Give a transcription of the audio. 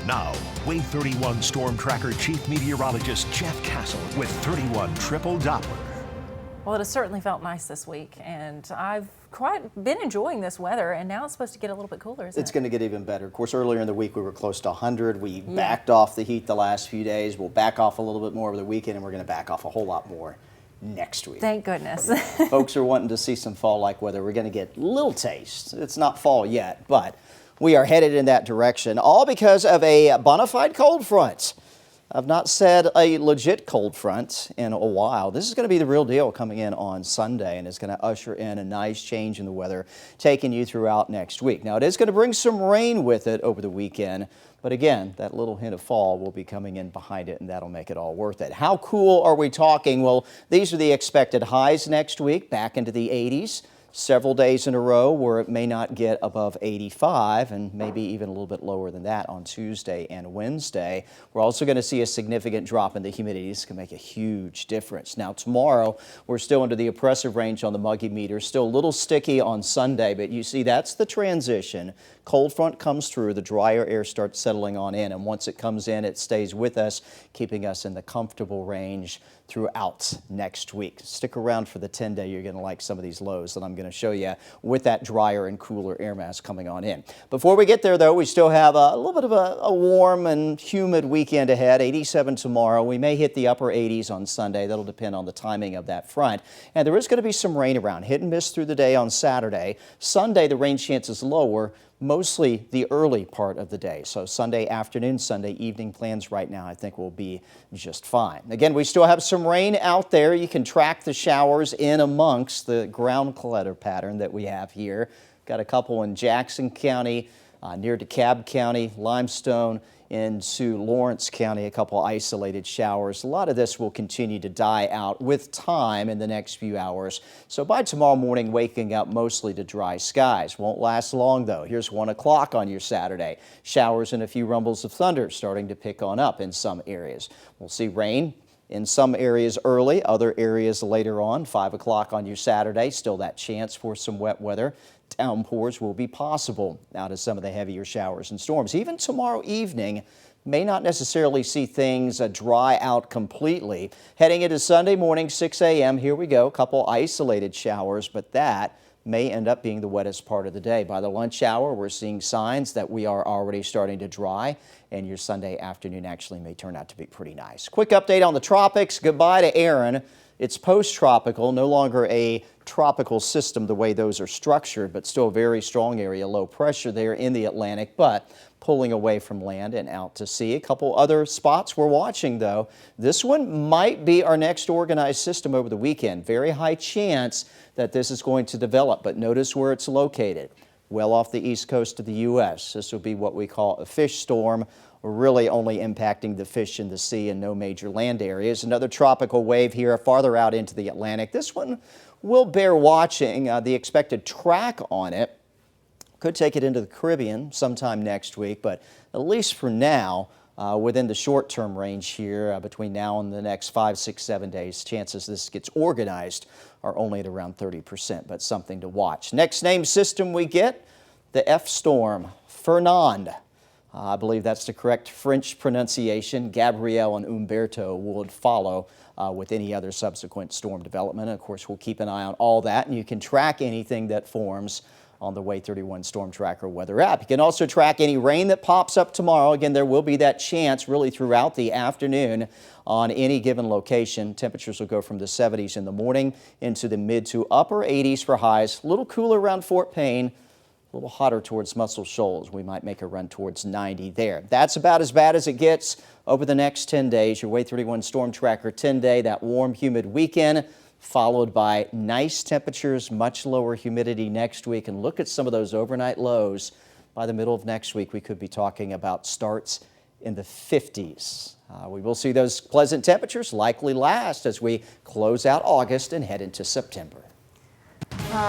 Now, Wave 31 Storm Tracker Chief Meteorologist Jeff Castle with 31 Triple Doppler. Well, it has certainly felt nice this week, and I've quite been enjoying this weather, and now it's supposed to get a little bit cooler, isn't it? It's going to get even better. Of course, earlier in the week we were close to 100. We backed off the heat the last few days. We'll back off a little bit more over the weekend, and we're going to back off a whole lot more next week. Thank goodness. Folks are wanting to see some fall-like weather. We're going to get a little taste. It's not fall yet, but we are headed in that direction, all because of a bona fide cold front. I've not said a legit cold front in a while. This is going to be the real deal coming in on Sunday, and it's going to usher in a nice change in the weather, taking you throughout next week. Now, it is going to bring some rain with it over the weekend, but again, that little hint of fall will be coming in behind it, and that'll make it all worth it. How cool are we talking? Well, these are the expected highs next week, back into the 80s. Several days in a row where it may not get above 85 and maybe even a little bit lower than that on Tuesday and Wednesday. We're also going to see a significant drop in the humidity. This can make a huge difference. Now tomorrow we're still into the oppressive range on the muggy meter, still a little sticky on Sunday, but you see that's the transition. Cold front comes through, the drier air starts settling on in, and once it comes in, it stays with us, keeping us in the comfortable range throughout next week. Stick around for the 10-day. You're going to like some of these lows that I'm going to show you with that drier and cooler air mass coming on in. Before we get there, though, we still have a little bit of a warm and humid weekend ahead. 87 tomorrow. We may hit the upper 80s on Sunday. That'll depend on the timing of that front. And there is going to be some rain around. Hit and miss through the day on Saturday. Sunday, the rain chance is lower, mostly the early part of the day. So Sunday afternoon, Sunday evening plans right now I think will be just fine. Again, we still have some rain out there. You can track the showers in amongst the ground clutter pattern that we have here. Got a couple in Jackson County, near DeKalb County, Limestone, into Lawrence County, a couple isolated showers. A lot of this will continue to die out with time in the next few hours. So by tomorrow morning, waking up mostly to dry skies. Won't last long though. Here's 1 o'clock on your Saturday. Showers and a few rumbles of thunder starting to pick on up in some areas. We'll see rain in some areas early, other areas later on. 5 o'clock on your Saturday, still that chance for some wet weather. Downpours will be possible out of some of the heavier showers and storms. Even tomorrow evening, may not necessarily see things dry out completely. Heading into Sunday morning, 6 a.m., here we go, a couple isolated showers, but that may end up being the wettest part of the day. By the lunch hour, we're seeing signs that we are already starting to dry, and your Sunday afternoon actually may turn out to be pretty nice. Quick update on the tropics. Goodbye to Aaron. It's post-tropical, no longer a tropical system the way those are structured, but still a very strong area, low pressure there in the Atlantic, but pulling away from land and out to sea. A couple other spots we're watching, though. This one might be our next organized system over the weekend. Very high chance that this is going to develop, but notice where it's located. Well off the east coast of the U.S. This will be what we call a fish storm, really only impacting the fish in the sea and no major land areas. Another tropical wave here farther out into the Atlantic. This one will bear watching. The expected track on it could take it into the Caribbean sometime next week, but at least for now, within the short-term range here, between now and the next 5, 6, 7 days, chances this gets organized are only at around 30%, but something to watch. Next named system we get, the F storm, Fernand. I believe that's the correct French pronunciation. Gabrielle and Umberto would follow with any other subsequent storm development. Of course, we'll keep an eye on all that, and you can track anything that forms on the Wave 31 Storm Tracker weather app. You can also track any rain that pops up tomorrow. Again, there will be that chance really throughout the afternoon on any given location. Temperatures will go from the 70s in the morning into the mid to upper 80s for highs. A little cooler around Fort Payne. A little hotter towards Muscle Shoals. We might make a run towards 90 there. That's about as bad as it gets over the next 10 days. Your Wave 31 Storm Tracker 10-day, that warm, humid weekend, followed by nice temperatures, much lower humidity next week. And look at some of those overnight lows. By the middle of next week, we could be talking about starts in the 50s. We will see those pleasant temperatures likely last as we close out August and head into September.